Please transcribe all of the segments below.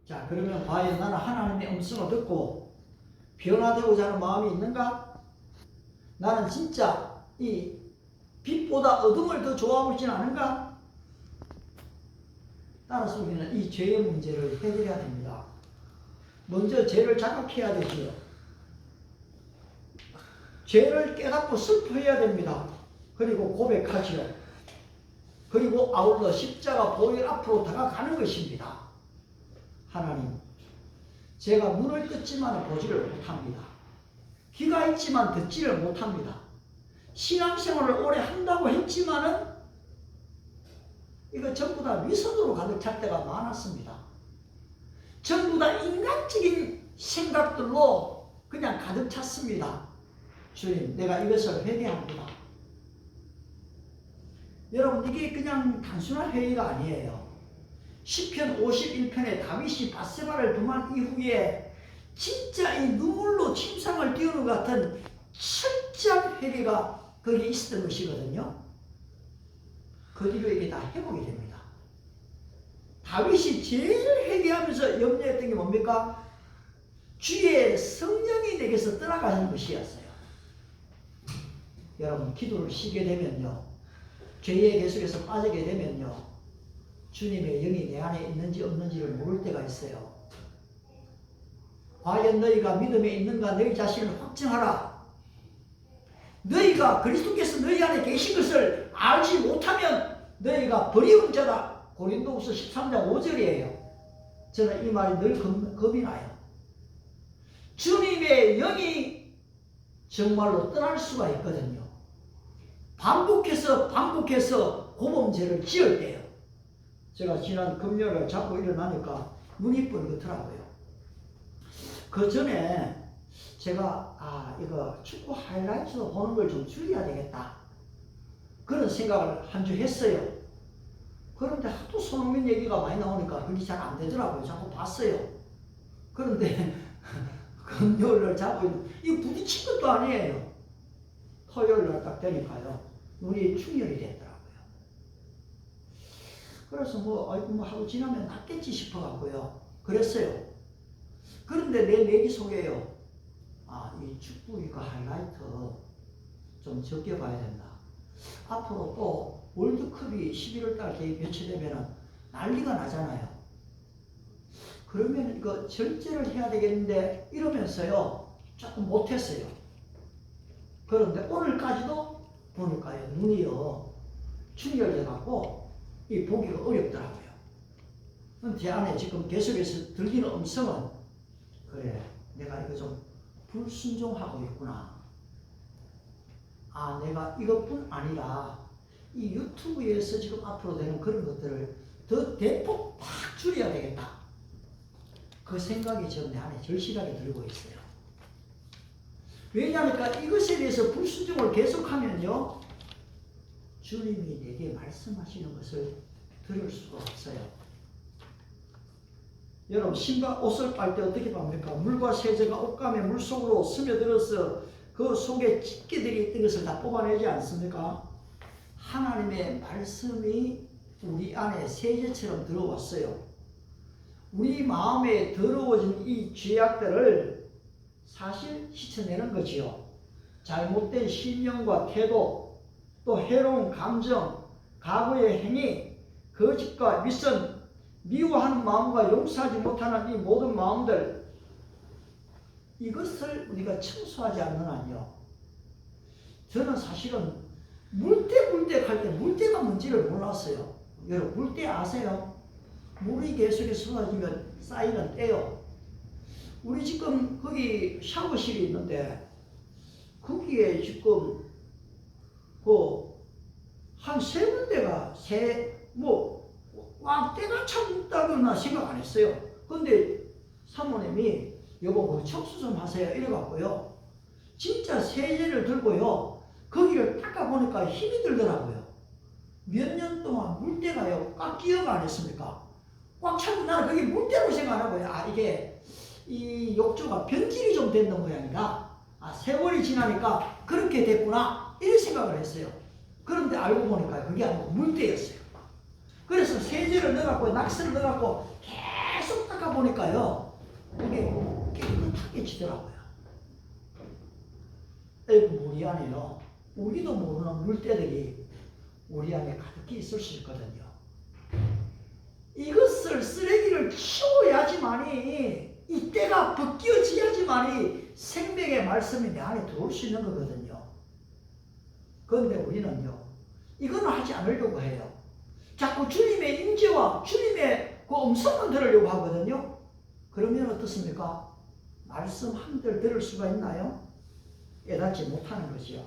자, 그러면 과연 나는 하나님의 음성을 듣고 변화되고자 하는 마음이 있는가? 나는 진짜 이 빛보다 어둠을 더 좋아하지는 않은가? 따라서 우리는 이 죄의 문제를 해결해야 됩니다. 먼저 죄를 자각해야 되지요. 죄를 깨닫고 슬퍼해야 됩니다. 그리고 고백하지요. 그리고 아울러 십자가 보혈 앞으로 다가가는 것입니다. 하나님, 제가 눈을 떴지만 보지를 못합니다. 귀가 있지만 듣지를 못합니다. 신앙생활을 오래 한다고 했지만은 이거 전부 다 위선으로 가득 찰 때가 많았습니다. 전부 다 인간적인 생각들로 그냥 가득 찼습니다. 주님, 내가 이것을 회개합니다. 여러분, 이게 그냥 단순한 회의가 아니에요. 시편 51편에 다윗이 밧세바를 범한 이후에 진짜 이 눈물로 침상을 띄우는 것 같은 철저한 회개가 거기에 있었던 것이거든요. 그 뒤로 이게 다 회복이 됩니다. 다윗이 제일 회개하면서 염려했던 게 뭡니까? 주의 성령이 내게서 떠나가는 것이었어요. 여러분, 기도를 쉬게 되면요, 죄의 계속에서 빠지게 되면요, 주님의 영이 내 안에 있는지 없는지를 모를 때가 있어요. 과연 너희가 믿음에 있는가 너희 자신을 확증하라. 너희가 그리스도께서 너희 안에 계신 것을 알지 못하면 너희가 버리운 자다. 고린도후서 13장 5절이에요. 저는 이 말이 늘 겁이 나요. 주님의 영이 정말로 떠날 수가 있거든요. 반복해서 고범죄를 지을 때요. 제가 지난 금요일에 자고 일어나니까 눈이 뻘겋더라고요. 그 전에 제가 이거 축구 하이라이트도 보는 걸 좀 줄여야 되겠다, 그런 생각을 한 주 했어요. 그런데 하도 손흥민 얘기가 많이 나오니까 그게 잘 안 되더라고요. 자꾸 봤어요. 그런데 금요일날 자고 이거 부딪힌 것도 아니에요. 토요일날 딱 되니까요, 눈이 충혈이 됐더라고요. 그래서 뭐 하루 지나면 낫겠지 싶어갖고요, 그랬어요. 그런데 내 내기 속에요, 이 축구 이거 하이라이트 좀 적게 봐야 된다. 앞으로 또 월드컵이 11월달 개최되면 난리가 나잖아요. 그러면 이거 절제를 해야 되겠는데 이러면서요 조금 못했어요. 그런데 오늘까지도 보니까요, 눈이요 충혈돼갖고 이 보기가 어렵더라고요. 제 안에 지금 계속해서 들리는 음성은, 그래, 내가 이거 좀 불순종하고 있구나. 내가 이것뿐 아니라 이 유튜브에서 지금 앞으로 되는 그런 것들을 더 대폭 팍 줄여야 되겠다. 그 생각이 지금 내 안에 절실하게 들고 있어요. 왜냐하면 이것에 대해서 불순종을 계속하면요, 주님이 내게 말씀하시는 것을 들을 수가 없어요. 여러분, 신과 옷을 빨 때 어떻게 빱니까? 물과 세제가 옷감에 물속으로 스며들어서 그 속에 집게들이 있던 것을 다 뽑아내지 않습니까? 하나님의 말씀이 우리 안에 세제처럼 들어왔어요. 우리 마음에 더러워진 이 죄악들을 사실 씻어내는 거지요. 잘못된 신념과 태도, 또 해로운 감정, 과거의 행위, 거짓과 윗선, 미워하는 마음과 용서하지 못하는 이 모든 마음들, 이것을 우리가 청소하지 않는 한요, 저는 사실은 물때물때 갈 때 물때가 뭔지를 몰랐어요. 여러분, 물때 아세요? 물이 계속해서 쏟아지면 쌓이는 때요. 우리 지금 거기 샤워실이 있는데 거기에 지금 한 세 군데가 꽉 때가 찼다거나 생각 안 했어요. 근데 사모님이 여보 청소 좀 하세요 이래갖고요, 진짜 세제를 들고요 거기를 닦아보니까 힘이 들더라고요. 몇 년 동안 물때가요 꽉 끼어가 안 했습니까? 꽉 차고 나는 그게 물때로 생각 안 하고요, 이게 이 욕조가 변질이 좀 됐는 모양이다, 세월이 지나니까 그렇게 됐구나, 이런 생각을 했어요. 그런데 알고 보니까 그게 아니고 물때였어요. 그래서 세제를 넣어갖고 낙스를 넣어갖고 계속 닦아보니까 보니까요, 이게 깨끗하게 지더라고요. 우리 안에요, 우리도 모르는 물때들이 우리 안에 가득히 있을 수 있거든요. 이것을 쓰레기를 치워야지만이, 이 때가 벗겨져야지만이 생명의 말씀이 내 안에 들어올 수 있는 거거든요. 그런데 우리는요, 이거는 하지 않으려고 해요. 자꾸 주님의 임재와 주님의 그 음성만 들으려고 하거든요. 그러면 어떻습니까? 말씀 한들 들을 수가 있나요? 깨닫지 못하는 것이요.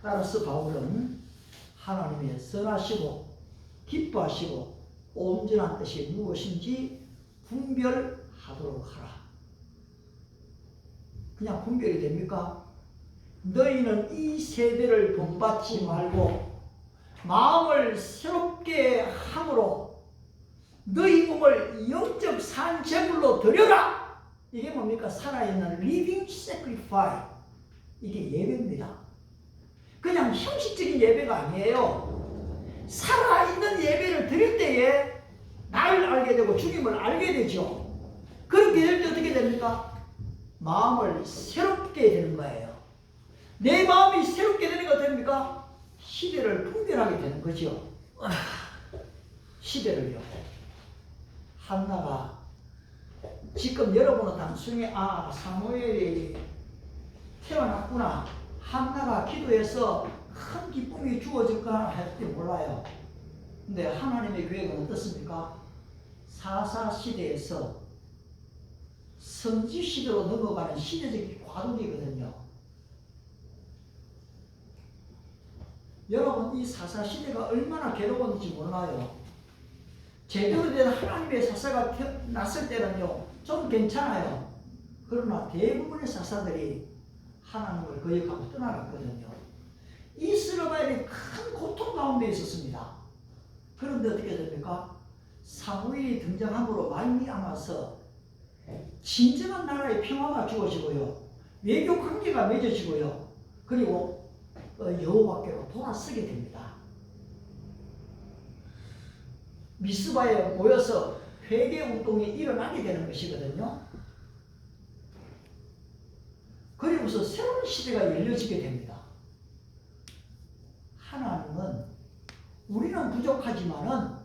따라서 바울은 하나님의 선하시고 기뻐하시고 온전한 뜻이 무엇인지 분별하도록 하라. 그냥 분별이 됩니까? 너희는 이 세대를 본받지 말고 마음을 새롭게 함으로 너희 몸을 영적 산제물로 드려라. 이게 뭡니까? 살아있는 living sacrifice. 이게 예배입니다. 그냥 형식적인 예배가 아니에요. 살아있는 예배를 드릴 때에 나를 알게 되고 주님을 알게 되죠. 그렇게 될 때 어떻게 됩니까? 마음을 새롭게 되는 거예요. 내 마음이 새롭게 되는 거 됩니까? 시대를 분별하게 되는 거죠. 시대를요. 한나가 지금 여러분은 단순히 사무엘이 태어났구나, 한나가 기도해서 큰 기쁨이 주어질까 할지 몰라요. 근데 하나님의 계획은 어떻습니까? 사사시대에서 선지시대로 넘어가는 시대적 과도기거든요. 여러분, 이 사사시대가 얼마나 괴로웠는지 몰라요. 제대로 된 하나님의 사사가 났을 때는요, 좀 괜찮아요. 그러나 대부분의 사사들이 하나님을 거역하고 떠나갔거든요. 이스라엘이 큰 고통 가운데 있었습니다. 그런데 어떻게 됩니까? 사무엘이 등장함으로 말미암아서 진정한 나라의 평화가 주어지고요, 외교 관계가 맺어지고요, 그리고 여호와께로 돌아서게 됩니다. 미스바에 모여서 회개 운동이 일어나게 되는 것이거든요. 그리고서 새로운 시대가 열려지게 됩니다. 하나님은 우리는 부족하지만은,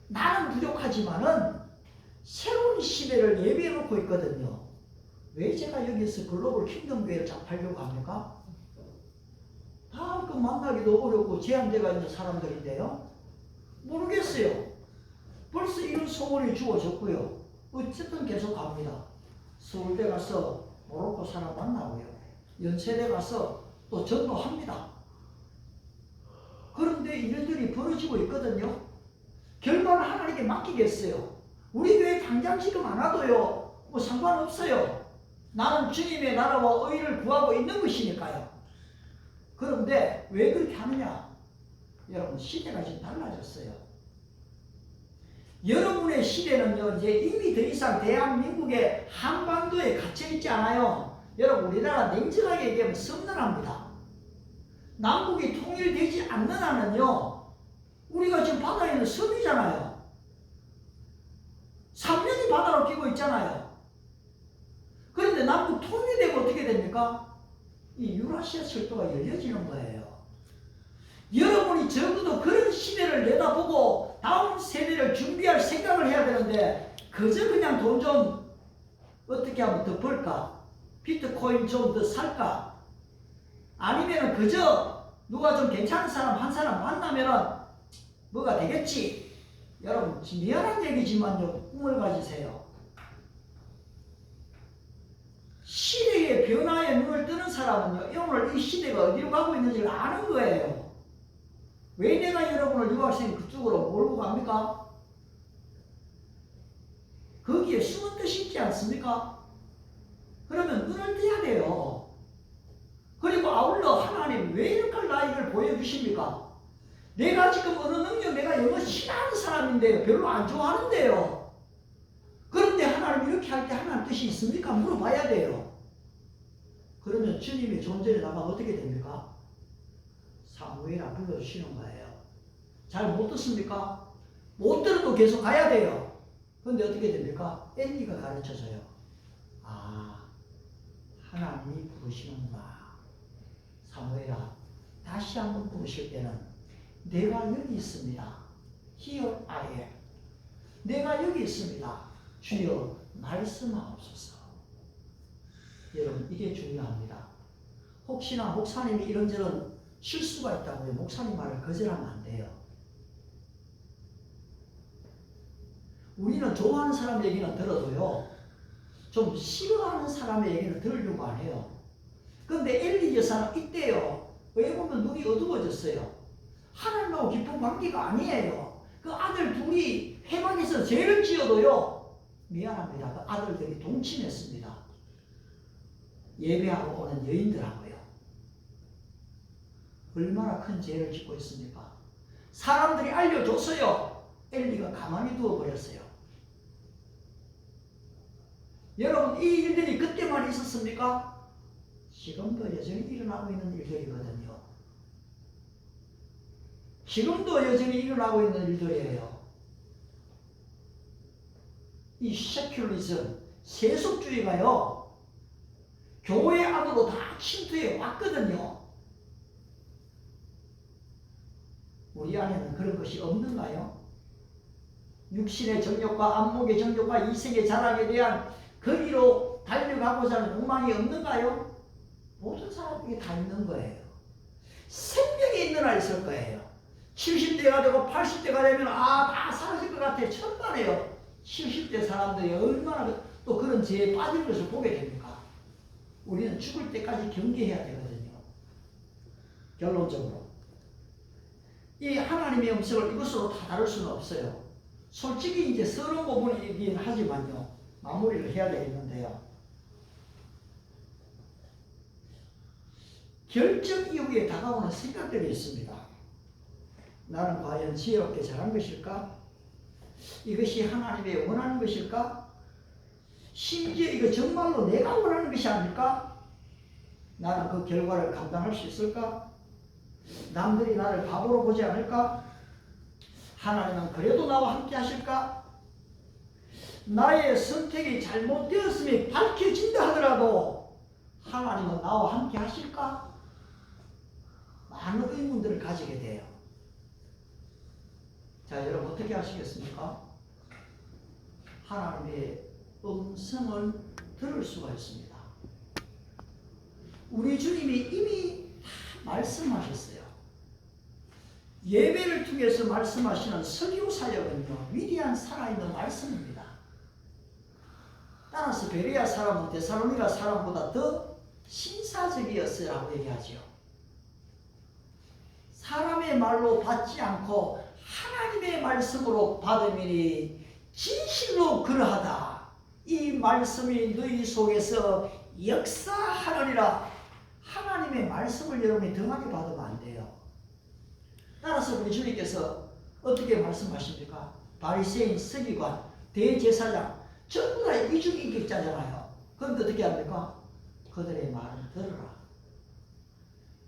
나는 부족하지만은 새로운 시대를 예비해 놓고 있거든요. 왜 제가 여기서 글로벌 킹덤 교회를 잡으려고 합니까? 다 그 만나기도 어렵고 제한되어 있는 사람들인데요. 모르겠어요. 벌써 이런 소원이 주어졌고요. 어쨌든 계속 갑니다. 서울대 가서 모로코 사람 만나고요. 연세대 가서 또 전도합니다. 그런데 이런들이 벌어지고 있거든요. 결과는 하나님께 맡기겠어요. 우리 교회 당장 지금 안 와도요, 뭐 상관없어요. 나는 주님의 나라와 의를 구하고 있는 것이니까요. 그런데 왜 그렇게 하느냐? 여러분, 시대가 지금 달라졌어요. 여러분의 시대는요, 이제 이미 더 이상 대한민국의 한반도에 갇혀있지 않아요. 여러분, 우리나라 냉정하게 얘기하면 섬나라입니다. 남북이 통일되지 않는 한은요, 우리가 지금 바다에 있는 섬이잖아요. 3년이 바다로 끼고 있잖아요. 그런데 남북 통일되고 어떻게 됩니까? 이 유라시아 철도가 열려지는 거예요. 여러분이 적어도 그런 시대를 내다보고 다음 세대를 준비할 생각을 해야 되는데, 그저 그냥 돈 좀 어떻게 하면 더 벌까? 비트코인 좀 더 살까? 아니면은 그저 누가 좀 괜찮은 사람 한 사람 만나면은 뭐가 되겠지? 여러분, 미안한 얘기지만요, 꿈을 가지세요. 시대의 변화에 눈을 뜨는 사람은요, 오늘 이 시대가 어디로 가고 있는지를 아는 거예요. 왜 내가 여러분을 유학생 그쪽으로 몰고 갑니까? 거기에 숨은 뜻이 있지 않습니까? 그러면 눈을 떼야 돼요. 그리고 아울러 하나님 왜 이렇게 나이를 보여주십니까? 내가 지금 어느 능력, 내가 영어 싫어하는 사람인데요, 별로 안 좋아하는데요. 그런데 하나님 이렇게 할 때 하나님 뜻이 있습니까? 물어봐야 돼요. 그러면 주님의 존재를 나가면 어떻게 됩니까? 사무엘아 불러주시는 거예요. 잘 못 듣습니까? 못 들어도 계속 가야 돼요. 그런데 어떻게 됩니까? 엘리가 가르쳐줘요. 아, 하나님이 부르시는구나. 사무엘아, 다시 한번 부르실 때는 내가 여기 있습니다. Here I am. 내가 여기 있습니다. 주여 말씀하옵소서. 여러분, 이게 중요합니다. 혹시나 목사님이 이런저런 실수가 있다고요. 목사님 말을 거절하면 안 돼요. 우리는 좋아하는 사람 얘기는 들어도요, 좀 싫어하는 사람의 얘기는 들으려고 안 해요. 그런데 엘리 여사는 이때요, 왜 보면 눈이 어두워졌어요. 하나님하고 깊은 관계가 아니에요. 그 아들 둘이 회막에서 죄를 지어도요, 미안합니다. 그 아들들이 동침했습니다. 예배하고 오는 여인들하고요. 얼마나 큰 죄를 짓고 있습니까? 사람들이 알려줬어요. 엘리가 가만히 두어버렸어요. 여러분, 이 일들이 그때만 있었습니까? 지금도 여전히 일어나고 있는 일들이거든요. 지금도 여전히 일어나고 있는 일들이에요. 이 세큘리즘, 세속주의가요, 교회 안으로 다 침투해 왔거든요. 우리 안에는 그런 것이 없는가요? 육신의 정욕과 안목의 정욕과 이생의 자랑에 대한 거리로 달려가고자 하는 욕망이 없는가요? 모든 사람에게 다 있는 거예요. 생명이 있는 한 있을 거예요. 70대가 되고 80대가 되면 다 사라질 것 같아. 천만에요. 70대 사람들이 얼마나 또 그런 죄에 빠진 것을 보게 됩니까? 우리는 죽을 때까지 경계해야 되거든요. 결론적으로 이 하나님의 음성을 이것으로 다 다룰 수는 없어요. 솔직히 이제 서러운 부분이긴 하지만요, 마무리를 해야 되겠는데요. 결정 이후에 다가오는 생각들이 있습니다. 나는 과연 지혜롭게 잘한 것일까? 이것이 하나님의 원하는 것일까? 심지어 이거 정말로 내가 원하는 것이 아닐까? 나는 그 결과를 감당할 수 있을까? 남들이 나를 바보로 보지 않을까? 하나님은 그래도 나와 함께 하실까? 나의 선택이 잘못되었음이 밝혀진다 하더라도 하나님은 나와 함께 하실까? 많은 의문들을 가지게 돼요. 자, 여러분 어떻게 하시겠습니까? 하나님의 음성을 들을 수가 있습니다. 우리 주님이 이미 다 말씀하셨어요. 예배를 통해서 말씀하시는 설교 사역은요, 위대한 살아있는 말씀입니다. 따라서 베레아 사람은 데살로니가 사람보다 더 신사적이었으라고 얘기하죠. 사람의 말로 받지 않고 하나님의 말씀으로 받으니 진실로 그러하다. 이 말씀이 너희 속에서 역사하느니라. 하나님의 말씀을 여러분이 등하게 받으면 안 돼요. 따라서 우리 주님께서 어떻게 말씀하십니까? 바리새인, 서기관, 대제사장 전부 다 이중인격자잖아요. 그런데 어떻게 합니까? 그들의 말을 들으라.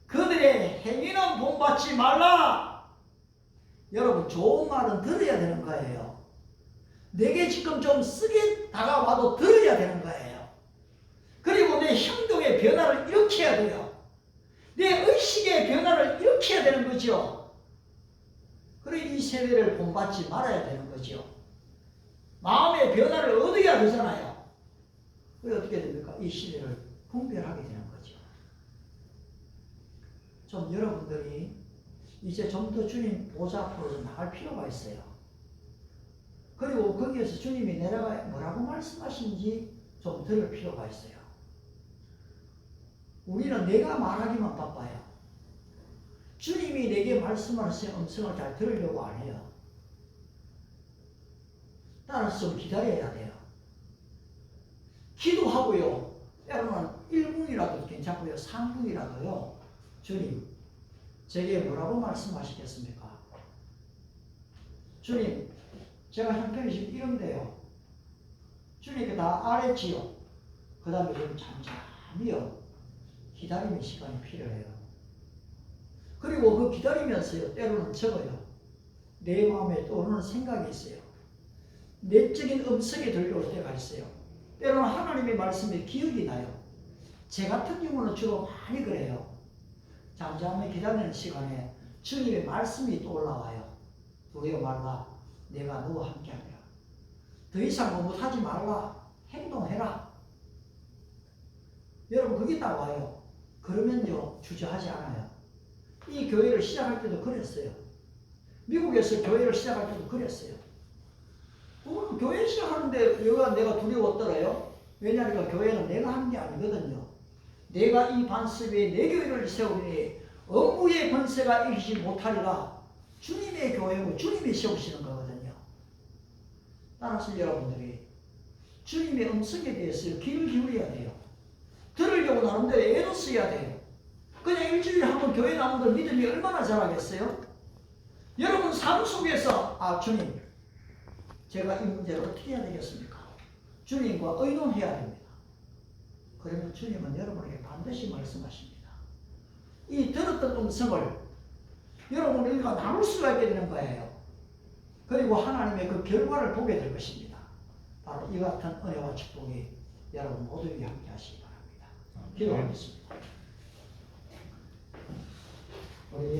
그들의 행위는 본받지 말라. 여러분, 좋은 말은 들어야 되는 거예요. 내게 지금 좀 쓰게 다가와도 들어야 되는 거예요. 그리고 내 행동의 변화를 일으켜야 돼요. 내 의식의 변화를 일으켜야 되는 거죠. 그리고 이 세대를 본받지 말아야 되는 거죠. 마음의 변화를 얻어야 되잖아요. 그래 어떻게 됩니까? 이 시대를 분별하게 되는 거죠. 좀 여러분들이 이제 좀 더 주님 보좌 앞으로 좀 나갈 필요가 있어요. 그리고 거기에서 주님이 내가 뭐라고 말씀하시는지 좀 들을 필요가 있어요. 우리는 내가 말하기만 바빠요. 주님이 내게 말씀하시는 음성을 잘 들으려고 안 해요. 따라서 좀 기다려야 돼요. 기도하고요. 때로는 1분이라도 괜찮고요. 3분이라도요. 주님, 제게 뭐라고 말씀하시겠습니까? 주님, 제가 형편이 지금 이런데요. 주님께 다 알았지요. 그 다음에 좀 잠잠히요. 기다리는 시간이 필요해요. 그리고 그 기다리면서요. 때로는 적어요. 내 마음에 떠오르는 생각이 있어요. 내적인 음성이 들려올 때가 있어요. 때로는 하나님의 말씀에 기억이 나요. 제 같은 경우는 주로 많이 그래요. 잠잠히 기다리는 시간에 주님의 말씀이 또 올라와요. 두려워 말라. 내가 너와 함께하리라. 더 이상 못하지 말라. 행동해라. 여러분 그게 딱 와요. 그러면요 주저하지 않아요. 이 교회를 시작할 때도 그랬어요. 미국에서 교회를 시작할 때도 그랬어요. 교회 시작하는데 왜 내가 두려웠더라요? 왜냐하면 교회는 내가 하는 게 아니거든요. 내가 이 반석에 내 교회를 세우니 엄부의 권세가 이기지 못하리라. 주님의 교회고 주님이 세우시는 거거든요. 따라서 여러분들이 주님의 음성에 대해서 귀를 기울여야 돼요. 들으려고 나름대로 애도 써야 돼요. 그냥 일주일에 한 번 교회 나오는 믿음이 얼마나 자라겠어요? 여러분 삶 속에서 주님 제가 이 문제를 어떻게 해야 되겠습니까? 주님과 의논해야 됩니다. 그러면 주님은 여러분에게 반드시 말씀하십니다. 이 들었던 음성을 여러분 우리가 나눌 수가 있게 되는 거예요. 그리고 하나님의 그 결과를 보게 될 것입니다. 바로 이 같은 은혜와 축복이 여러분 모두에게 함께 하시기 바랍니다. 기도하겠습니다. 우리